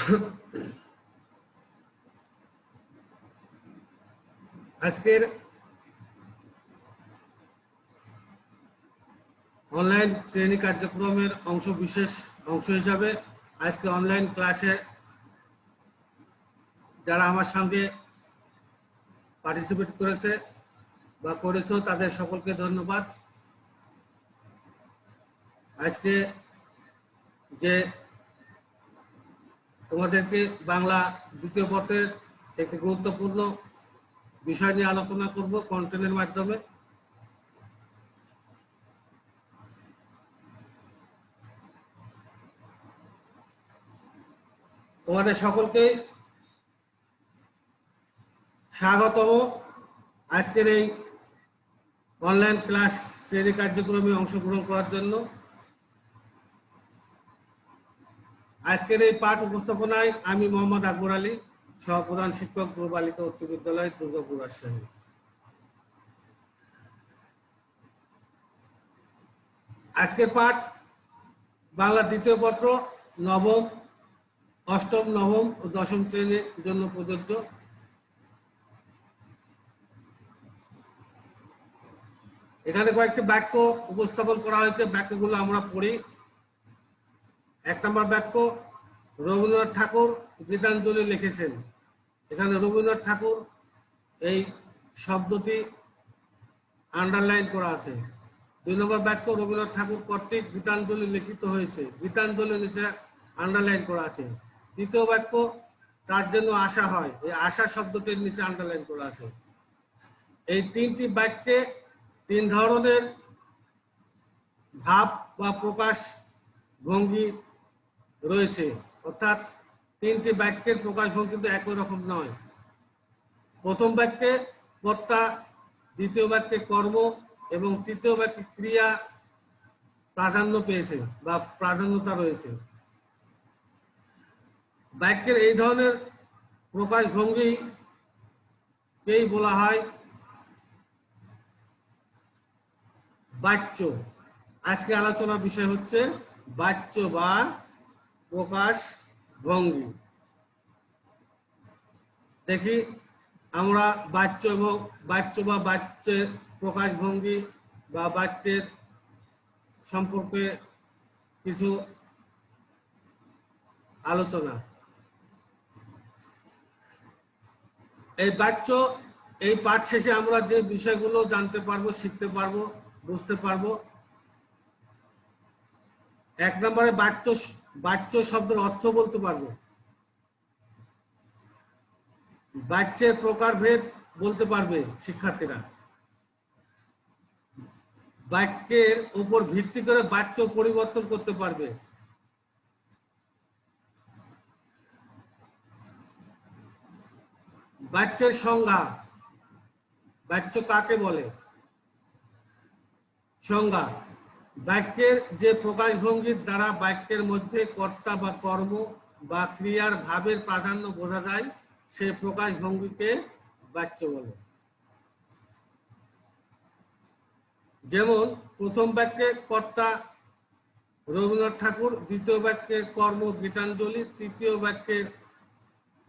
আজকের অনলাইন শ্রেণী কার্যক্রমের অংশ হিসাবে আজকে অনলাইন ক্লাসে যারা আমার সঙ্গে পার্টিসিপেট করেছে বা করেছো তাদের সকলকে ধন্যবাদ। আজকে যে তোমাদেরকে বাংলা দ্বিতীয় পত্রের একটি গুরুত্বপূর্ণ বিষয় নিয়ে আলোচনা করব কন্টেন্টের মাধ্যমে। তোমাদের সকলকে স্বাগতম আজকের এই অনলাইন ক্লাস শ্রেণী কার্যক্রমে অংশগ্রহণ করার জন্য। আজকের এই পাঠ উপস্থাপনায় আমি মোহাম্মদ আকবর আলী, সহপ্রধান শিক্ষক বালিকা উচ্চ বিদ্যালয় দুর্গাপুর রাজশাহী। আজকের পাঠ বাংলা দ্বিতীয় পত্র নবম, অষ্টম, নবম ও দশম শ্রেণীর জন্য প্রযোজ্য। এখানে কয়েকটি বাক্য উপস্থাপন করা হয়েছে, বাক্যগুলো আমরা পড়ি। 1 নম্বর বাক্য, রবীন্দ্রনাথ ঠাকুর গীতাঞ্জলি লিখেছেন। এখানে রবীন্দ্রনাথ ঠাকুর এই শব্দটি আন্ডারলাইন করা আছে। 2 নম্বর বাক্য, রবীন্দ্রনাথ ঠাকুর কর্তৃক গীতাঞ্জলি লিখিত হয়েছে। গীতাঞ্জলি নিচে আন্ডারলাইন করা আছে। 3য় বাক্য, তার জন্য আশা হয়। এই আশা শব্দটির নিচে আন্ডারলাইন করা আছে। এই 3টি বাক্যে 3 ধরনের ভাব বা প্রকাশ ভঙ্গি রয়েছে, অর্থাৎ 3টি বাক্যের প্রকাশ ভঙ্গি কিন্তু একই রকম নয়। প্রথম বাক্যে কর্তা, দ্বিতীয় বাক্যে কর্ম এবং তৃতীয় বাক্যে ক্রিয়া প্রাধান্য পেয়েছে বা প্রাধান্যতা রয়েছে। বাক্যের এই ধরনের প্রকাশ ভঙ্গিকেই বলা হয় বাচ্য। আজকে আলোচনার বিষয় হচ্ছে বাচ্য বা প্রকাশ ভঙ্গি। দেখি আমরা বাচ্য বা বাচ্যের প্রকাশ ভঙ্গি বা বাচ্যের সম্পর্কে কিছু আলোচনা। এই বাচ্য, এই পাঠ শেষে আমরা যে বিষয়গুলো জানতে পারবো, শিখতে পারবো, বুঝতে পারবো। 1 নম্বরে বাচ্য শব্দের অর্থ বলতে পারবো। বাচ্যের প্রকারভেদ বলতে পারবে শিক্ষার্থীরা। বাক্যের উপর ভিত্তি করে বাচ্য পরিবর্তন করতে পারবে। বাচ্যের সংজ্ঞা, বাচ্য কাকে বলে। সংজ্ঞা, বাক্যের যে প্রকাশভঙ্গির দ্বারা বাক্যের মধ্যে কর্তা বা কর্ম বা ক্রিয়ার ভাবের প্রাধান্য বোঝা যায়, সেই প্রকাশভঙ্গিকে বাচ্য বলে। যেমন প্রথম বাক্যে কর্তা রবীন্দ্রনাথ ঠাকুর, দ্বিতীয় বাক্যে কর্ম গীতাঞ্জলি, তৃতীয় বাক্যের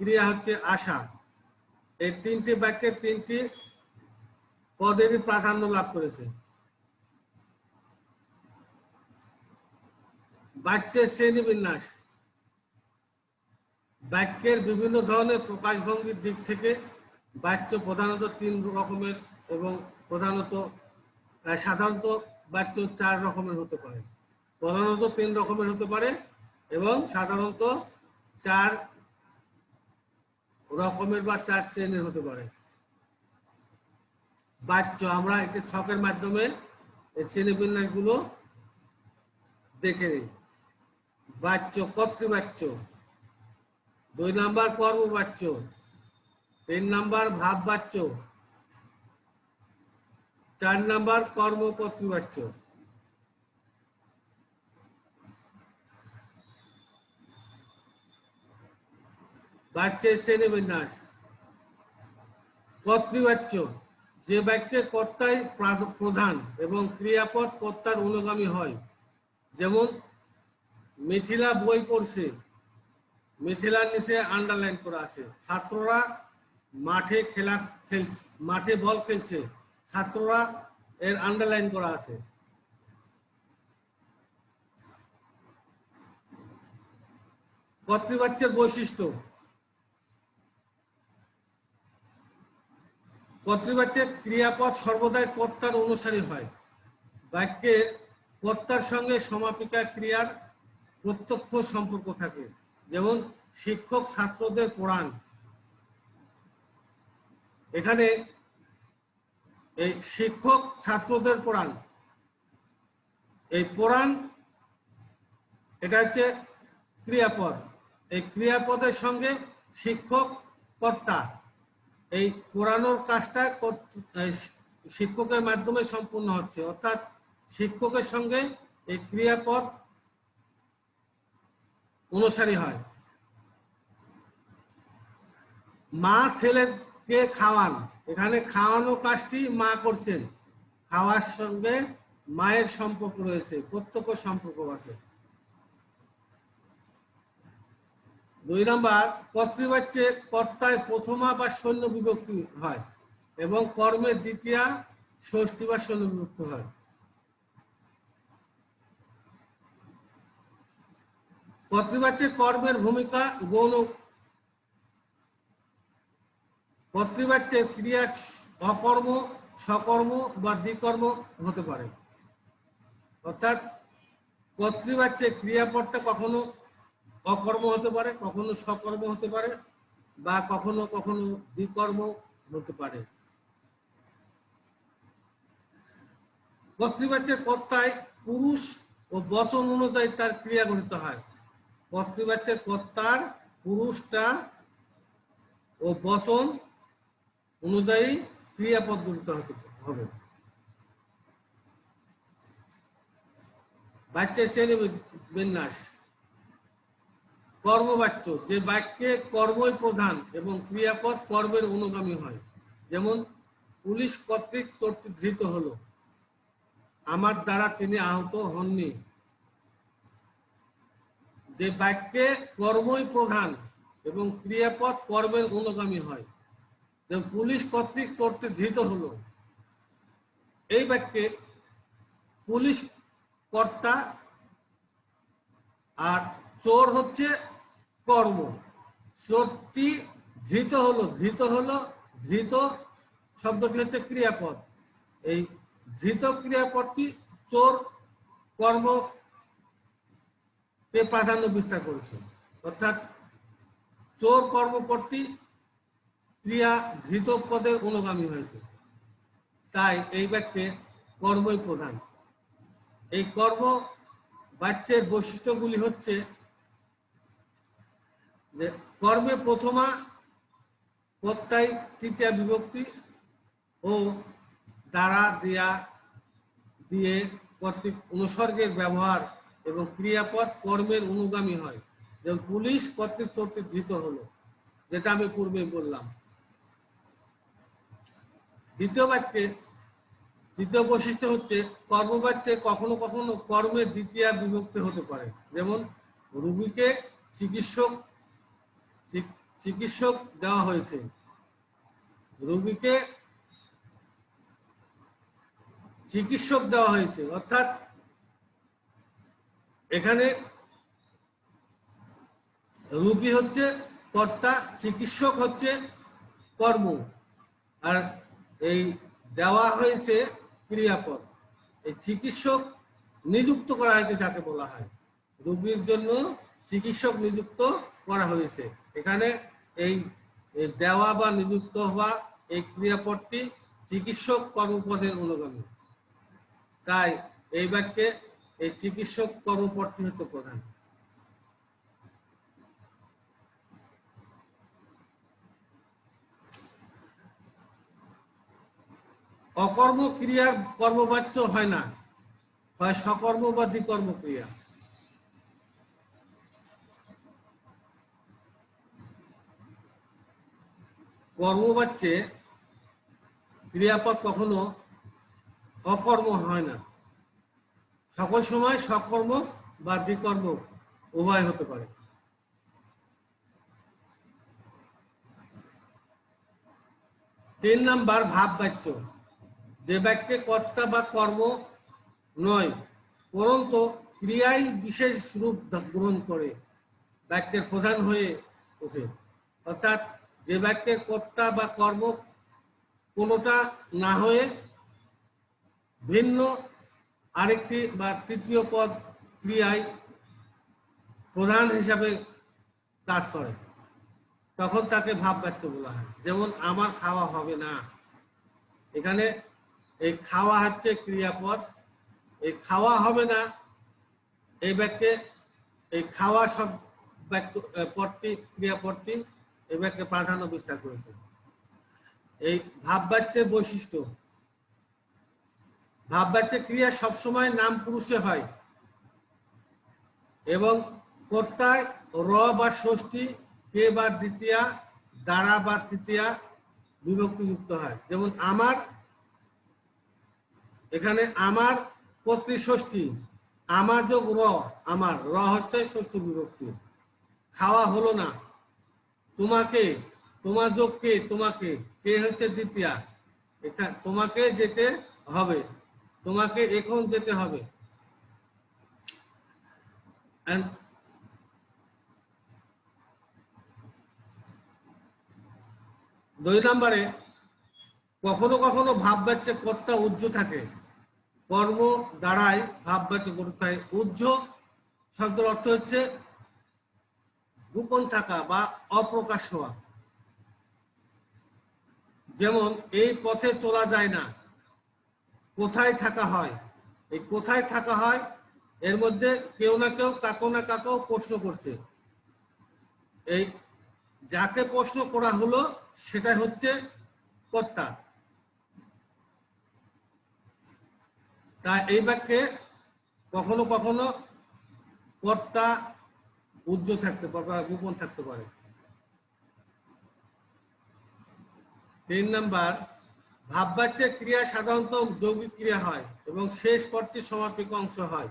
ক্রিয়া হচ্ছে আশা। এই 3টি বাক্যে 3টি পদেরই প্রাধান্য লাভ করেছে। বাচ্যের শ্রেণীবিন্যাস, বাক্যের বিভিন্ন ধরনের প্রকাশভঙ্গির দিক থেকে বাচ্য প্রধানত 3 রকমের এবং সাধারণত বাচ্য 4 রকমের হতে পারে। প্রধানত 3 রকমের হতে পারে এবং সাধারণত 4 রকমের বা 4 শ্রেণীর হতে পারে। বাচ্য আমরা একটি ছকের মাধ্যমে এই শ্রেণীবিন্যাসগুলো দেখে নিই। বাচ্য, কর্তৃবাচ্য। 2 নাম্বার কর্মবাচ্য। 3 নাম্বার ভাববাচ্য। 4 নাম্বার কর্মকর্তৃবাচ্য। বাচ্যের শ্রেণীবিন্যাস। কর্তৃবাচ্য, যে বাক্যে কর্তাই প্রধান এবং ক্রিয়াপদ কর্তার অনুগামী হয়। যেমন মিথিলা বই পড়ছে, মিথিলার নিচে আন্ডারলাইন করা আছে। ছাত্ররা মাঠে খেলছে, মাঠে বল খেলছে, ছাত্ররা এর আন্ডারলাইন করা আছে। কর্তৃবাচ্যের বৈশিষ্ট্য। কর্তৃবাচ্যের ক্রিয়াপদ সর্বদাই কর্তার অনুসারী হয়। বাক্যের কর্তার সঙ্গে সমাপিকা ক্রিয়ার প্রত্যক্ষ সম্পর্ক থাকে। যেমন শিক্ষক ছাত্রদের পড়ান। এখানে এই শিক্ষক ছাত্রদের পড়ান, এই পড়ান এটা হচ্ছে ক্রিয়াপদ। এই ক্রিয়াপদের সঙ্গে শিক্ষক কর্তা, এই পড়ানোর কাজটা শিক্ষকের মাধ্যমে সম্পূর্ণ হচ্ছে, অর্থাৎ শিক্ষকের সঙ্গে এই ক্রিয়াপদ অনুসারী হয়। মা ছেলেকে খাওয়ান, এখানে খাওয়ানো কাজটি মা করছেন, খাওয়ার সঙ্গে মায়ের সম্পর্ক রয়েছে, প্রত্যক্ষ সম্পর্ক আছে। 2 নাম্বার, কর্তৃবাচ্যে কর্তায় প্রথমা বা শূন্য বিভক্তি হয় এবং কর্মের দ্বিতীয়া ষষ্ঠী বা শূন্য বিভক্তি হয়। কর্তৃবাচ্যে কর্মের ভূমিকা গৌণ। কর্তৃবাচ্যে ক্রিয়া অকর্ম, সকর্ম বা দ্বিকর্ম হতে পারে। অর্থাৎ কর্তৃবাচ্যে ক্রিয়াপদটা কখনো অকর্ম হতে পারে, কখনো সকর্ম হতে পারে, বা কখনো কখনো দ্বিকর্ম হতে পারে। কর্তৃবাচ্যের কর্তায় পুরুষ ও বচন অনুযায়ী তার ক্রিয়া গঠিত হয়। কর্তৃবাচ্যের কর্তার পুরুষটা ও বচন অনুযায়ী ক্রিয়াপদ গঠিত হবে। বাচ্যের শ্রেণী বিন্যাস। কর্মবাচ্য, যে বাক্যে কর্মই প্রধান এবং ক্রিয়াপদ কর্মের অনুগামী হয়। যেমন পুলিশ কর্তৃক চোরটি ধৃত হলো, আমার দ্বারা তিনি আহত হননি। যে বাক্যে কর্মই প্রধান এবং ক্রিয়াপদ কর্মের অনুগামী হয়, যেমন পুলিশ কর্তৃক চোরটি ধৃত হলো, এই বাক্যে পুলিশ কর্তা আর চোর হচ্ছে কর্ম। চোরটি ধৃত হলো, ধৃত শব্দটি হচ্ছে ক্রিয়াপদ। এই ধৃত ক্রিয়াপদটি চোর কর্মকে প্রাধান্য বিস্তার করেছে, অর্থাৎ চোর কর্মপদটি ক্রিয়া ধৃত পদের অনুগামী হয়েছে, তাই এই বাক্যে কর্মই প্রধান। এই কর্ম বাচ্যের বৈশিষ্ট্যগুলি হচ্ছে যে কর্মে প্রথমা, প্রত্যয় তৃতীয়া বিভক্তি ও দ্বারা, দিয়া, দিয়ে কর্তৃক অনুসর্গের ব্যবহার এবং ক্রিয়াপদ কর্মের অনুগামী হয়। যেমন পুলিশ কর্তৃক চোরটি ধৃত হলো, যেটা আমি পূর্বেই বললাম। দ্বিতীয় বাক্যে দ্বিতীয় বৈশিষ্ট্য হচ্ছে কর্মবাচ্যে কখনো কখনো কর্মের দ্বিতীয়া বিভক্তি হতে পারে। যেমন রোগীকে চিকিৎসক দেওয়া হয়েছে, রোগীকে চিকিৎসক দেওয়া হয়েছে, অর্থাৎ এখানে রোগী হচ্ছে কর্তা, চিকিৎসক হচ্ছে কর্ম, আর এই দেওয়া হয়েছে ক্রিয়াপদ। এই চিকিৎসক নিযুক্ত করা হয়েছে, যাকে বলা হয় রোগীর জন্য চিকিৎসক নিযুক্ত করা হয়েছে। এখানে এই দেওয়া বা নিযুক্ত হওয়া এই ক্রিয়াপদটি চিকিৎসক কর্মপদের অনুগামী, তাই এই বাক্যে এই চিকিৎসক কর্মপদটি হচ্ছে প্রধান। অকর্ম ক্রিয়ার কর্মবাচ্য হয় না, হয় সকর্ম বা দ্বিকর্ম ক্রিয়া। কর্মবাচ্যে ক্রিয়াপদ কখনো অকর্ম হয় না, সকল সময় সকর্ম বা দ্বিকর্ম উভয় হতে পারে। 3 নাম্বার ভাব বাচ্য, যে বাক্যে কর্তা বা কর্ম নয় পরন্তু ক্রিয়াই বিশেষ রূপ গ্রহণ করে বাক্যের প্রধান হয়ে ওঠে। অর্থাৎ যে বাক্যের কর্তা বা কর্ম কোনোটা না হয়ে ভিন্ন আরেকটি বা তৃতীয় পদ ক্রিয়ায় প্রধান হিসাবে কাজ করে, তখন তাকে ভাব বাচ্য বলা হয়। যেমন আমার খাওয়া হবে না, এখানে এই খাওয়া হচ্ছে ক্রিয়াপদ, এই খাওয়া হবে না এই বাক্যে এই খাওয়া সব বাক্য পদটি ক্রিয়াপদটি এই বাক্যে প্রাধান্য বিস্তার করেছে। এই ভাব বাচ্যের বৈশিষ্ট্য, ভাব বাচ্যের ক্রিয়া সবসময় নাম পুরুষে হয় এবং কর্তায় র বা ষষ্ঠী, কে বা দ্বিতীয়া, দ্বারা বা তৃতীয়া বিভক্তি যুক্ত হয়। যেমন আমার, এখানে আমার কর্তৃষষ্ঠী, আমার যোগ র, আমার র হচ্ছে ষষ্ঠী বিভক্তি। খাওয়া হলো না, তোমাকে, তোমার যোগ কে, তোমাকে, কে হচ্ছে দ্বিতীয়া, এখানে তোমাকে যেতে হবে, তোমাকে এখন যেতে হবে। 2 নম্বরে কখনো কখনো ভাব বাচ্যে কর্তা উজ্জ থাকে, কর্ম দ্বারাই ভাব বাচ্য গঠিত হয়। উজ্জ শব্দের অর্থ হচ্ছে গোপন থাকা বা অপ্রকাশ হওয়া। যেমন এই পথে চলা যায় না, কোথায় থাকা হয়, এই কোথায় থাকা হয় এর মধ্যে কেউ না কেউ কাকো না কাকো প্রশ্ন করছে, এই যাকে প্রশ্ন করা হলো সেটা হচ্ছে কর্তা। তাই এই বাক্যে কখনো কখনো কর্তা উজ্জ থাকতে পারে বা গোপন থাকতে পারে। 3 নাম্বার ভাব বাচ্যের ক্রিয়া সাধারণত যৌগিক ক্রিয়া হয় এবং শেষ পদটি সমাপিক অংশ হয়।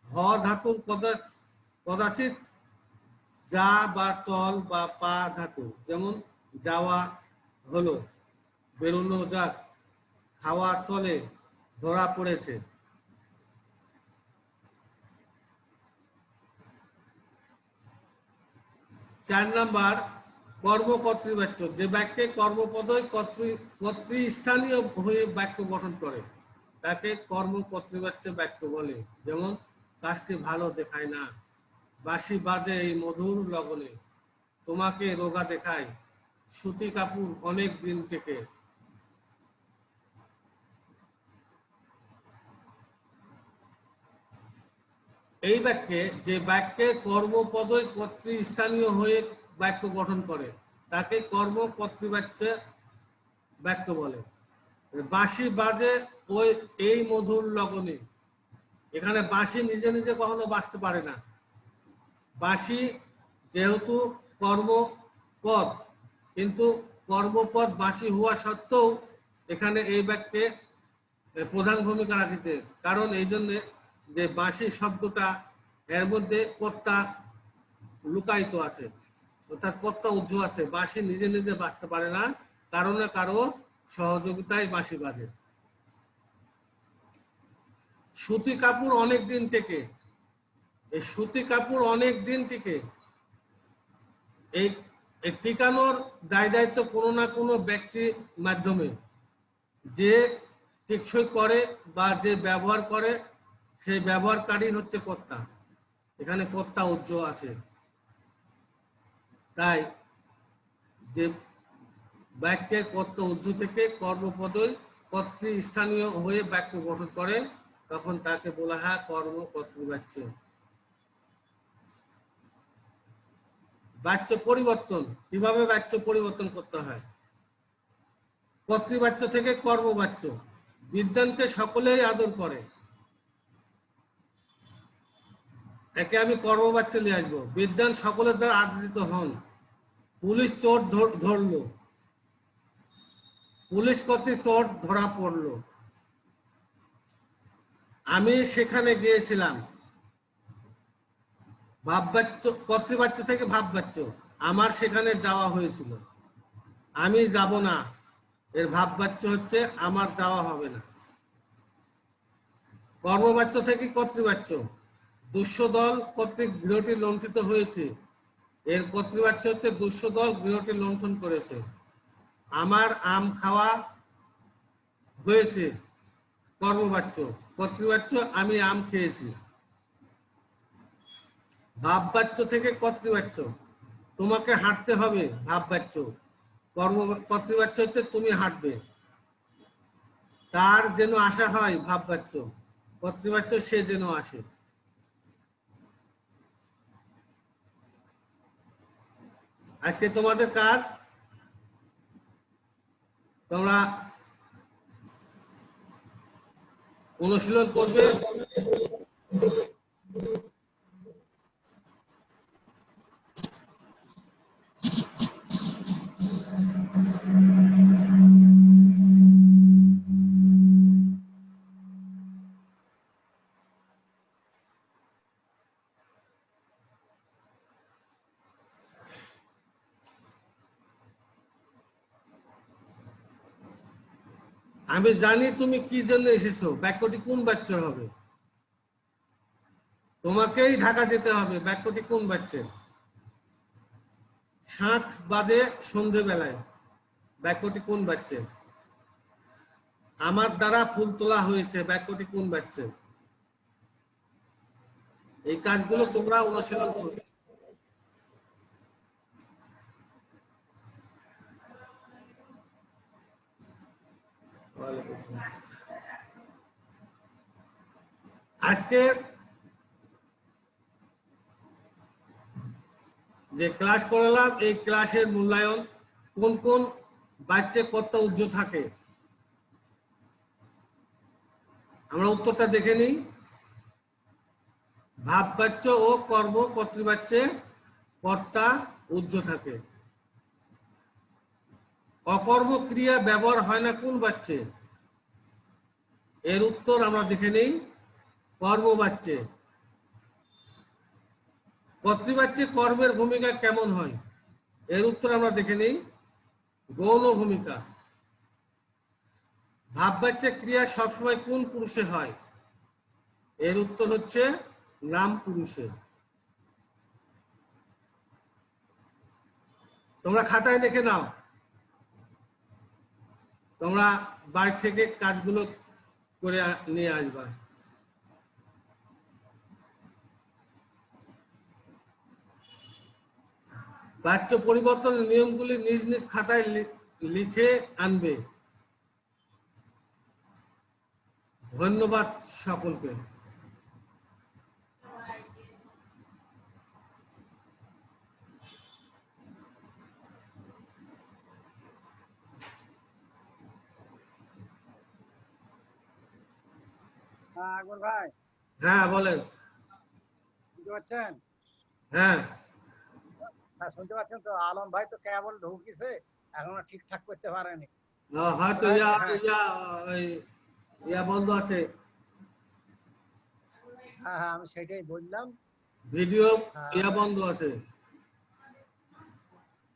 হ ধাতুর কদাচিৎ যা বা চল বা পা ধাতু, যেমন যাওয়া হলো, বেরোনো যাক, খাওয়া চলে, ধরা পড়েছে। 4 নাম্বার কর্মকর্তৃবাচ্য, যে বাক্যে কর্মপদই কর্তৃস্থানীয় হয়ে বাক্য গঠন করে তাকে কর্মকর্তৃবাচ্য বাক্য বলে। যেমন কাজটি ভালো দেখায় না, বাঁশি বাজে এই মধুর লগনে, তোমাকে রোগা দেখায়, সুতি কাপড় অনেক দিন থেকে। এই বাক্যে যে বাক্যে কর্মপদই কর্তৃস্থানীয় হয়ে বাক্য গঠন করে তাকে কর্মকর্তৃবাচ্য বাক্য বলে। বাঁশি বাজে ওই এই মধুর লগনে, এখানে বাঁশি নিজে নিজে কখনো বাজতে পারে না, বাঁশি যেহেতু কর্মপদ কিন্তু কর্মপদ বাঁশি হওয়া সত্ত্বেও এখানে এই বাক্যে প্রধান ভূমিকা রাখছে, কারণ এই জন্য যে বাঁশি শব্দটা এর মধ্যে কর্তা লুকায়িত আছে, অর্থাৎ কর্তা উজ্জ আছে। বাঁশি নিজে নিজে বাজতে পারে না, কারণ কারো সহযোগিতায় বাঁশি বাজে। সুতি কাপড় অনেক দিন থেকে, এই সুতি কাপড় অনেক দিন থেকে, এই টিকানোর দায় দায়িত্ব কোনো না কোনো ব্যক্তির মাধ্যমে, যে টেকসই করে বা যে ব্যবহার করে সেই ব্যবহারকারী হচ্ছে কর্তা, এখানে কর্তা উজ্জ আছে। তাই যে বাক্যের কর্তা উজ্জ থেকে কর্মপদই কর্তৃস্থানীয় হয়ে বাক্য গঠন করে তখন তাকে বলা হয় কর্মকর্তৃবাচ্য। বাচ্য পরিবর্তন, কিভাবে বাচ্য পরিবর্তন করতে হয়। কর্তৃবাচ্য থেকে কর্মবাচ্য, বিদ্যানকে সকলেই আদর করে, একে আমি কর্মবাচ্য নিয়ে আসবো। বিদ্যান সকলের দ্বারা আদৃত হন, পুলিশ চোর ধরলো, পুলিশ কর্তৃক চোর ধরা পড়লো, আমি সেখানে গিয়েছিলাম। ভাববাচ্য, কর্তৃবাচ্য থেকে ভাববাচ্য, আমার সেখানে যাওয়া হয়েছিল, আমি যাব না, এর ভাববাচ্য হচ্ছে আমার যাওয়া হবে না। কর্মবাচ্য থেকে কর্তৃবাচ্য, দুষ্য দল কর্তৃক গৃহটি লুণ্ঠিত হয়েছে। এর কর্তৃবাচ্য হচ্ছে দুষ্য দল গৃহটি লুণ্ঠন করেছে। আমার আম খাওয়া হয়েছে কর্মবাচ্য, কর্তৃবাচ্য আমি আম খেয়েছি। ভাববাচ্য থেকে কর্তৃবাচ্য, তোমাকে হাঁটতে হবে ভাববাচ্য, কর্তৃবাচ্য হচ্ছে তুমি হাঁটবে। তার যেন আশা হয় ভাববাচ্য, কর্তৃবাচ্য সে যেন আসে। আজকে তোমাদের কাজ, তোমরা অনুশীলন করবে। আমি জানি তুমি কি জন্য এসেছো, বাক্যটি কোন বাচ্চার হবে? তোমাকেই ঢাকা যেতে হবে, বাক্যটি কোন বাচ্চার? শাঁখ বাজে সন্ধেবেলায়, বাক্যটি কোন বাচ্চার? আমার দ্বারা ফুল তোলা হয়েছে, বাক্যটি কোন বাচ্চার? এই কাজগুলো তোমরা অনুশীলন করবে। আজকে যে ক্লাস করলাম, এই ক্লাসের মূল্যায়ন কোন কোন বাচ্চা কত উজ্জ থাকে, আমরা উত্তরটা দেখে নিই। ভাববাচ্য ও কর্ম কর্তৃবাচ্যে কর্তা উজ্জ থাকে। অকর্ম ক্রিয়া ব্যবহার হয় না কোন বাচ্চে? এর উত্তর আমরা দেখে নেই, কর্মবাচ্যে। কর্তৃবাচ্যে কর্মের ভূমিকা কেমন হয়? এর উত্তর আমরা দেখে নেই, গৌণ ভূমিকা। ভাববাচ্যে ক্রিয়া সবসময় কোন পুরুষে হয়? এর উত্তর হচ্ছে নাম পুরুষে। তোমরা খাতায় লিখে নাও, তোমরা বাড়ি থেকে কাজগুলো করে নিয়ে আসবা। বাচ্য পরিবর্তনের নিয়মগুলি নিজ নিজ খাতায় লিখে আনবে। ধন্যবাদ সকলকে। আকবর ভাই, হ্যাঁ বলেন। শুনতে পাচ্ছেন? হ্যাঁ হ্যাঁ শুনতে পাচ্ছেন তো? আলম ভাই তো কেবল ঢুকিছে, এখনো ঠিকঠাক করতে পারেনি। হয়তো ইয়া বন্ধ আছে, হ্যাঁ হ্যাঁ আমি সেটাই বললাম। ভিডিও ইয়া বন্ধ আছে।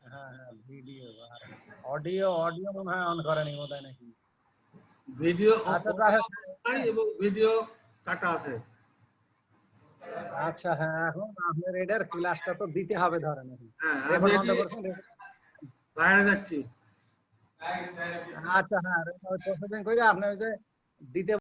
হ্যাঁ হ্যাঁ ভিডিও আর অডিও মনে হয় অন করেনি বোধ হয় নাকি। ভিডিও আচ্ছা যাই হোক, এবং ভিডিও কাটা আছে। আচ্ছা হ্যাঁ এখন আপনার এটার ক্লাসটা তো দিতে হবে ধরেন। হ্যাঁ রেকর্ড আমি বন্ধ করছেন? বাইরে যাচ্ছি। আচ্ছা হ্যাঁ প্রসেসিং করে আপনি ওই যে দিতে